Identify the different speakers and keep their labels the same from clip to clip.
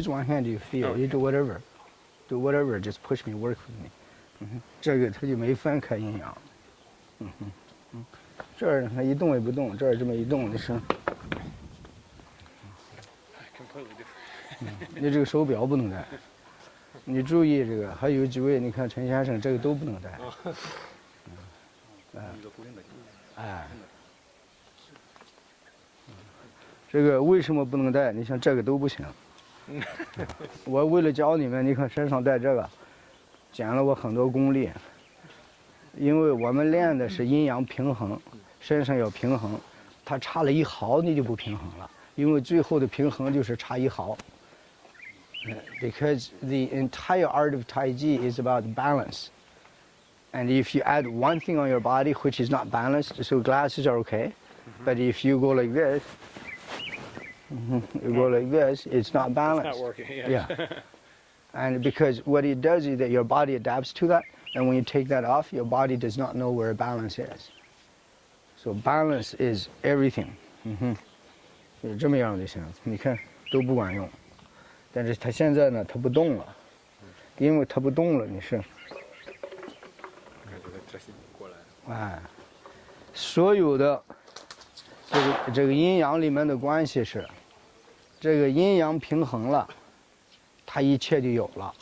Speaker 1: use one hand, you feel. You do whatever, just push me, work with me. 这个它就没分开阴阳。这儿它一动也不动，这儿这么一动的声。你这个手表不能戴，你注意这个。还有几位，你看陈先生这个都不能戴。哎，这个为什么不能戴？你像这个都不行。我为了教你们，你看身上戴这个，减了我很多功力。因为我们练的是阴阳平衡，身上要平衡，它差了1毫你就不平衡了。因为最后的平衡就是差1毫。Because the entire art of Tai Chi is about balance. And if you add one thing on your body which is not balanced, so glasses are okay. But if you go like this, it's not balanced.
Speaker 2: It's not working,
Speaker 1: yeah. And because what it does is that your body adapts to that, and when you take that off, your body does not know where balance is. So balance is everything. 就这么样就行，你看都不管用。但是它现在呢，它不动了，因为它不动了，你是。哎，所有的这个阴阳里面的关系是，这个阴阳平衡了，它一切就有了。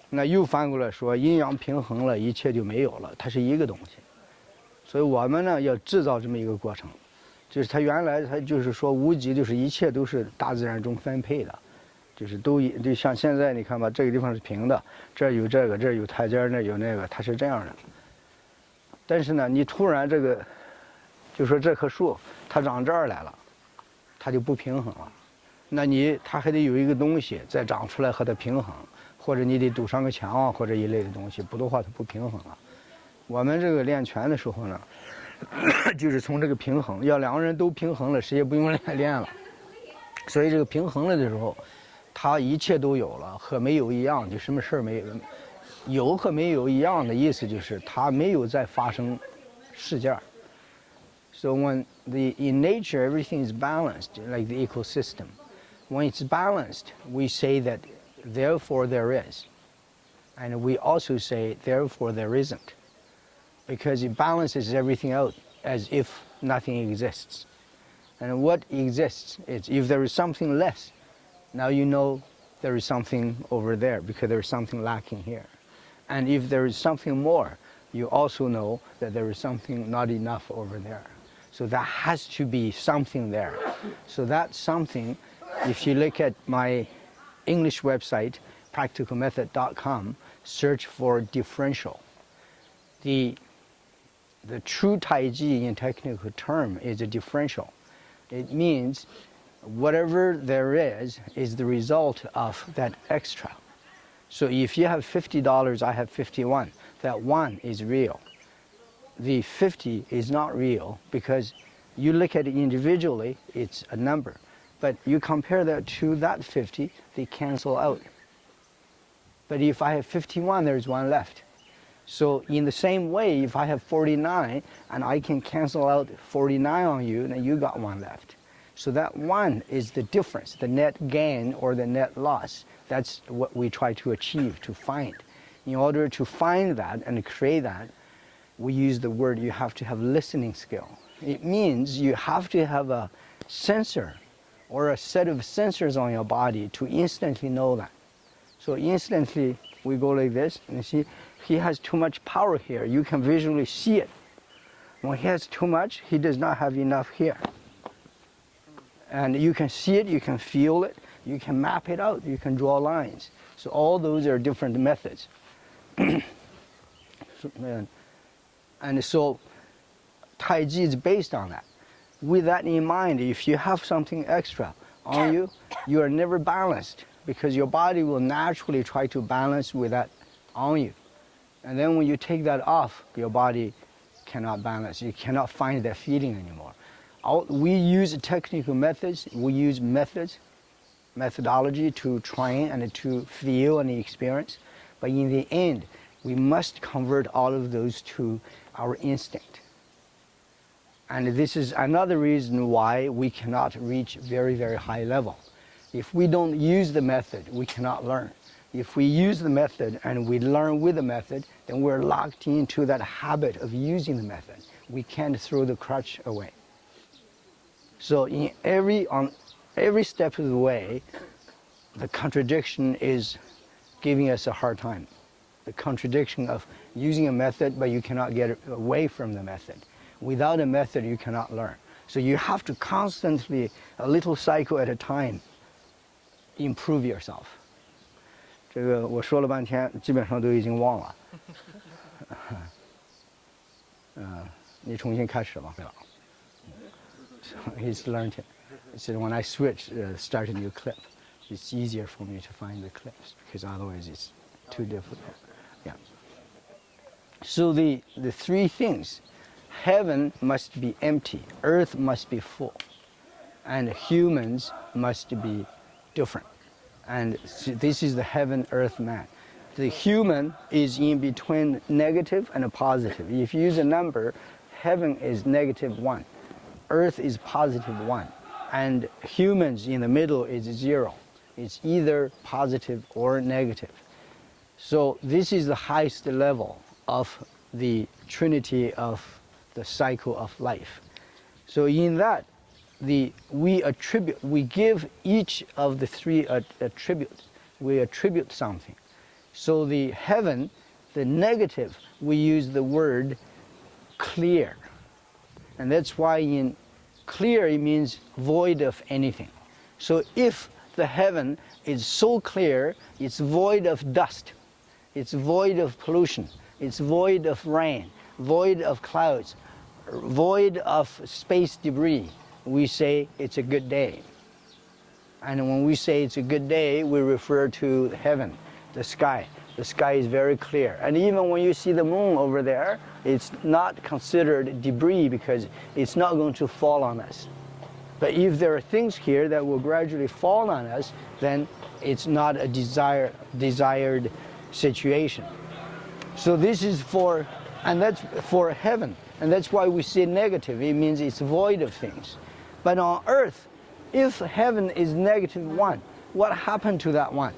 Speaker 1: 那又反过来说，阴阳平衡了，一切就没有了，它是一个东西。所以我们呢要制造这么一个过程，就是它原来它就是说无极，就是一切都是大自然中分配的，就是就像现在你看吧，这个地方是平的，这儿有这个，这儿有台阶，那有那个，它是这样的。但是呢，你突然这个，就说这棵树它长这儿来了，它就不平衡了。那它还得有一个东西再长出来和它平衡，或者你得堵上个墙啊，或者一类的东西，不的话它不平衡了。我们这个练拳的时候呢，就是从这个平衡，要两个人都平衡了，谁也不用练了。所以这个平衡了的时候，它一切都有了，和没有一样，就什么事儿没有。有和没有一样的意思就是它没有在发生事件。So when in nature everything is balanced, like the ecosystem. When it's balanced, we say that therefore there is, and we also say therefore there isn't, because it balances everything out as if nothing exists. And what exists is if there is something less, now you know there is something over there because there is something lacking here. And if there is something more, you also know that there is something not enough over there. So there has to be something there. So that something, if you look at my English website, practicalmethod.com, search for differential. The true Tai Chi in technical term is a differential. It means whatever there is the result of that extra. So if you have $50, I have 51. That 1 is real. The 50 is not real because you look at it individually, it's a number. But you compare that to that 50, they cancel out. But if I have 51, there's 1 left. So in the same way, if I have 49 and I can cancel out 49 on you, then you got 1 left. So that 1 is the difference, the net gain or the net loss. That's what we try to achieve, to find. In order to find that and create that, we use the word you have to have listening skill. It means you have to have a sensor or a set of sensors on your body to instantly know that. So instantly we go like this, and you see he has too much power here. You can visually see it. When he has too much, he does not have enough here. And you can see it, you can feel it, you can map it out, you can draw lines. So all those are different methods. And so Tai Chi is based on that. With that in mind, if you have something extra on you, you are never balanced because your body will naturally try to balance with that on you. And then when you take that off, your body cannot balance. You cannot find that feeling anymore. We use technical methods, we use methodology to train and to feel and experience. But in the end, we must convert all of those to our instinct. And this is another reason why we cannot reach very, very high level. If we don't use the method, we cannot learn. If we use the method and we learn with the method, then we're locked into that habit of using the method. We can't throw the crutch away. So on every step of the way, the contradiction is giving us a hard time. The contradiction of using a method, but you cannot get away from the method. Without a method, you cannot learn. So you have to constantly, a little cycle at a time, improve yourself. 这个我说了半天，基本上都已经忘了。你重新开始吧，费老。So he's learned it. He said when I switch, start a new clip, it's easier for me to find the clips because otherwise it's too difficult. Yeah. So the three things, heaven must be empty, earth must be full, and humans must be different. And this is the heaven, earth, man. The human is in between negative and a positive. If you use a number, heaven is -1, earth is +1, and humans in the middle is 0. It's either positive or negative. So this is the highest level of the trinity of the cycle of life. So in that, we give each of the three attributes. We attribute something. So the heaven, the negative, we use the word clear. And that's why in clear it means void of anything. So if the heaven is so clear, it's void of dust, it's void of pollution, it's void of rain, void of clouds, void of space debris, we say it's a good day. And when we say it's a good day, we refer to heaven, the sky. The sky is very clear. And even when you see the moon over there, it's not considered debris because it's not going to fall on us. But if there are things here that will gradually fall on us, then it's not a desired situation. So this is and that's for heaven. And that's why we say negative. It means it's void of things. But on earth, if heaven is -1, what happened to that one?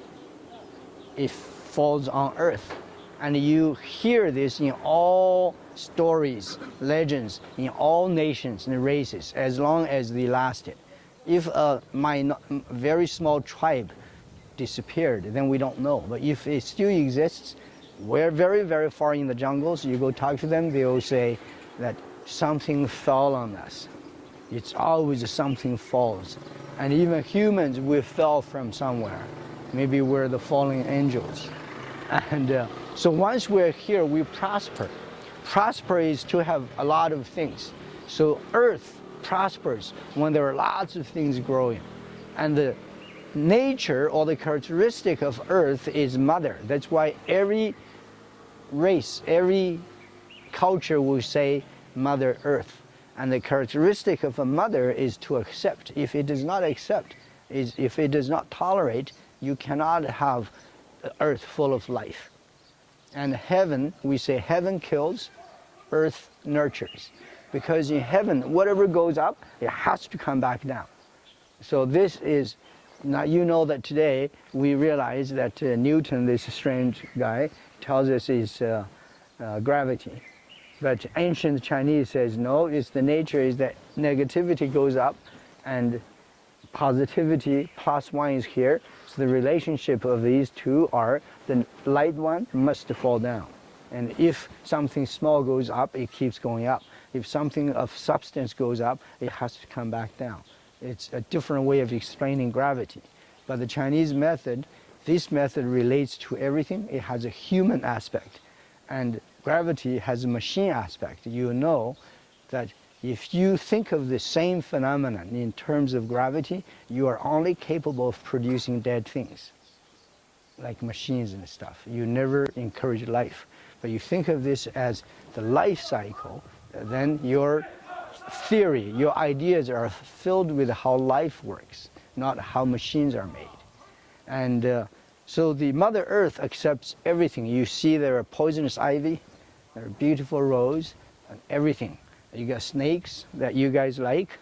Speaker 1: It falls on earth. And you hear this in all stories, legends, in all nations and races, as long as they lasted. If a very small tribe disappeared, then we don't know. But if it still exists, we're very, very far in the jungles, you go talk to them, they will say that something fell on us. It's always something falls. And even humans, we fell from somewhere. Maybe we're the fallen angels. And so once we're here, we prosper. Prosper is to have a lot of things. So earth prospers when there are lots of things growing. And the nature or the characteristic of earth is mother. That's why every race, every culture will say Mother Earth. And the characteristic of a mother is to accept. If it does not accept, if it does not tolerate, you cannot have the earth full of life. And heaven, we say heaven kills, earth nurtures. Because in heaven, whatever goes up, it has to come back down. So this is, now you know that today we realize that Newton, this strange guy, tells us is gravity. But ancient Chinese says, no, it's the nature is that negativity goes up and positivity +1 is here. So the relationship of these two are the light one must fall down. And if something small goes up, it keeps going up. If something of substance goes up, it has to come back down. It's a different way of explaining gravity. But the Chinese method, this method relates to everything. It has a human aspect. And gravity has a machine aspect. You know that if you think of the same phenomenon in terms of gravity, you are only capable of producing dead things, like machines and stuff. You never encourage life. But you think of this as the life cycle, then your theory, your ideas are filled with how life works, not how machines are made. And so the Mother Earth accepts everything. You see there are poisonous ivy, there are beautiful rose, and everything. You got snakes that you guys like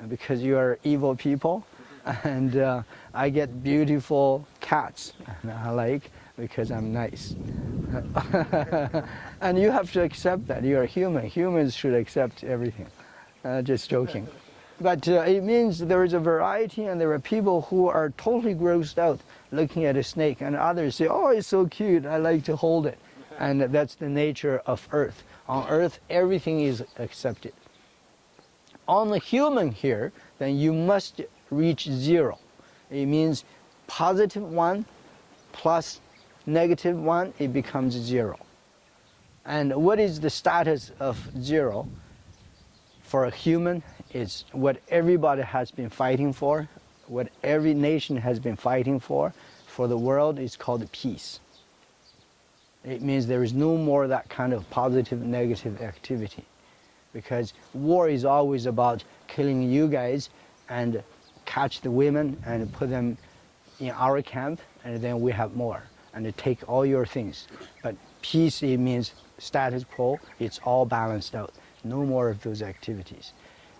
Speaker 1: because you are evil people. And I get beautiful cats, and I like because I'm nice. And you have to accept that you're a human. Humans should accept everything. Just joking. But it means there is a variety, and there are people who are totally grossed out looking at a snake, and others say, oh, it's so cute, I like to hold it. And that's the nature of Earth. On Earth, everything is accepted. On the human here, then you must reach zero. It means +1 plus -1, it becomes 0. And what is the status of 0 for a human? It's what everybody has been fighting for, what every nation has been fighting for the world is called peace. It means there is no more that kind of positive, negative activity. Because war is always about killing you guys and catch the women and put them in our camp, and then we have more, and they take all your things. But peace, it means status quo, it's all balanced out. No more of those activities.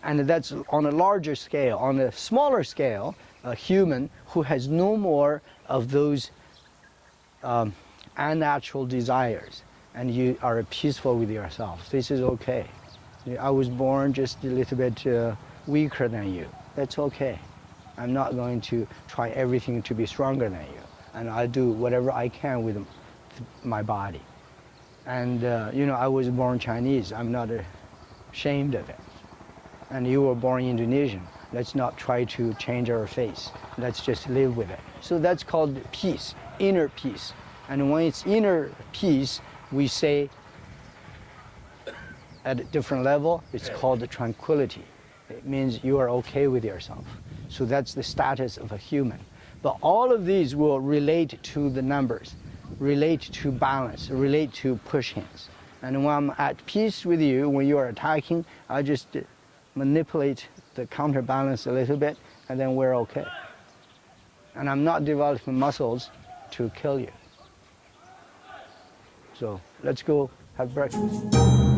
Speaker 1: And that's on a larger scale. On a smaller scale, a human who has no more of those unnatural desires, and you are peaceful with yourself. This is okay. I was born just a little bit weaker than you. That's okay. I'm not going to try everything to be stronger than you. And I do whatever I can with my body. And I was born Chinese. I'm not ashamed of it. And you were born Indonesian. Let's not try to change our face. Let's just live with it. So that's called peace, inner peace. And when it's inner peace, we say at a different level, it's called tranquility. It means you are okay with yourself. So that's the status of a human. But all of these will relate to the numbers, relate to balance, relate to pushings. And when I'm at peace with you, when you are attacking, I just manipulate the counterbalance a little bit, and then we're okay. And I'm not developing muscles to kill you. So let's go have breakfast.